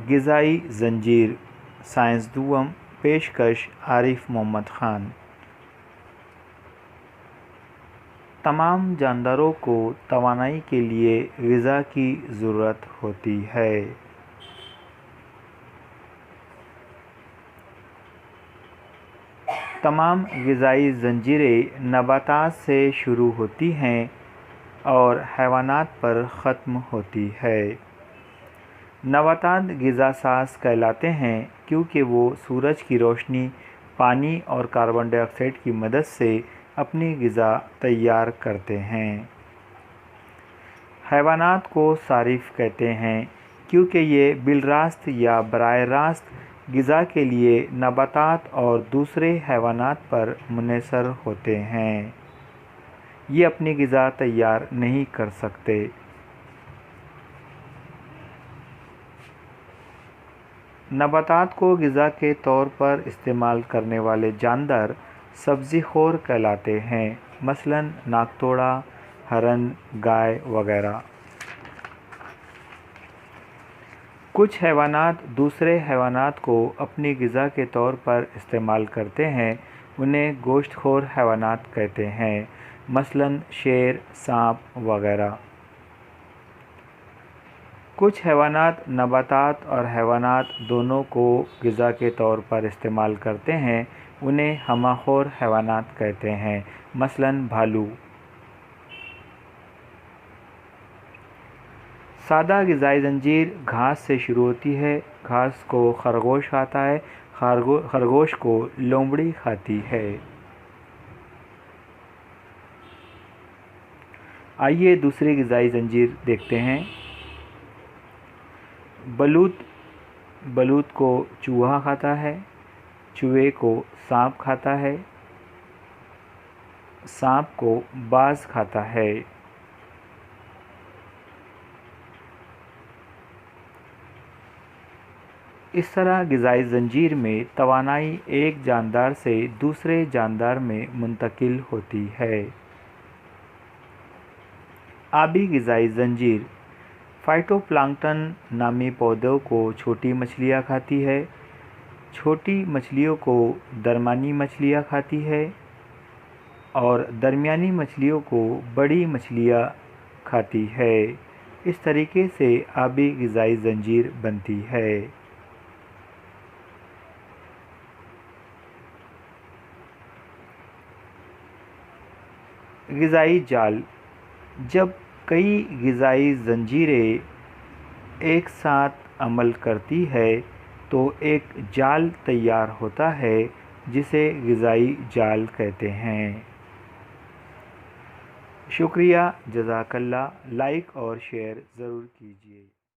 غذائی زنجیر سائنس دوم پیشکش عارف محمد خان۔ تمام جانداروں کو توانائی کے لیے غذا کی ضرورت ہوتی ہے۔ تمام غذائی زنجیریں نباتات سے شروع ہوتی ہیں اور حیوانات پر ختم ہوتی ہے۔ نباتات غذا ساز کہلاتے ہیں کیونکہ وہ سورج کی روشنی، پانی اور کاربن ڈائی آکسائیڈ کی مدد سے اپنی غذا تیار کرتے ہیں۔ حیوانات کو صارف کہتے ہیں کیونکہ یہ بالراست یا براہ راست غذا کے لیے نباتات اور دوسرے حیوانات پر منحصر ہوتے ہیں۔ یہ اپنی غذا تیار نہیں کر سکتے۔ نباتات کو غذا کے طور پر استعمال کرنے والے جاندار سبزی خور کہلاتے ہیں، مثلاً ناک توڑا، ہرن، گائے وغیرہ۔ کچھ حیوانات دوسرے حیوانات کو اپنی غذا کے طور پر استعمال کرتے ہیں، انہیں گوشت خور حیوانات کہتے ہیں، مثلاً شیر، سانپ وغیرہ۔ کچھ حیوانات نباتات اور حیوانات دونوں کو غذا کے طور پر استعمال کرتے ہیں، انہیں ہمہ خور حیوانات کہتے ہیں، مثلاً بھالو۔ سادہ غذائی زنجیر گھاس سے شروع ہوتی ہے۔ گھاس کو خرگوش کھاتا ہے، خرگوش کو لومڑی کھاتی ہے۔ آئیے دوسری غذائی زنجیر دیکھتے ہیں۔ بلوط کو چوہا کھاتا ہے، چوہے کو سانپ کھاتا ہے، سانپ کو باز کھاتا ہے۔ اس طرح غذائی زنجیر میں توانائی ایک جاندار سے دوسرے جاندار میں منتقل ہوتی ہے۔ آبی غذائی زنجیر فائٹو پلانکٹن نامی پودوں کو چھوٹی مچھلیاں کھاتی ہے، چھوٹی مچھلیوں کو درمیانی مچھلیاں کھاتی ہے اور درمیانی مچھلیوں کو بڑی مچھلیاں کھاتی ہے۔ اس طریقے سے آبی غذائی زنجیر بنتی ہے۔ غذائی جال جب کئی غذائی زنجیریں ایک ساتھ عمل کرتی ہے تو ایک جال تیار ہوتا ہے جسے غذائی جال کہتے ہیں۔ شکریہ، جزاک اللہ، لائک اور شیئر ضرور کیجیے۔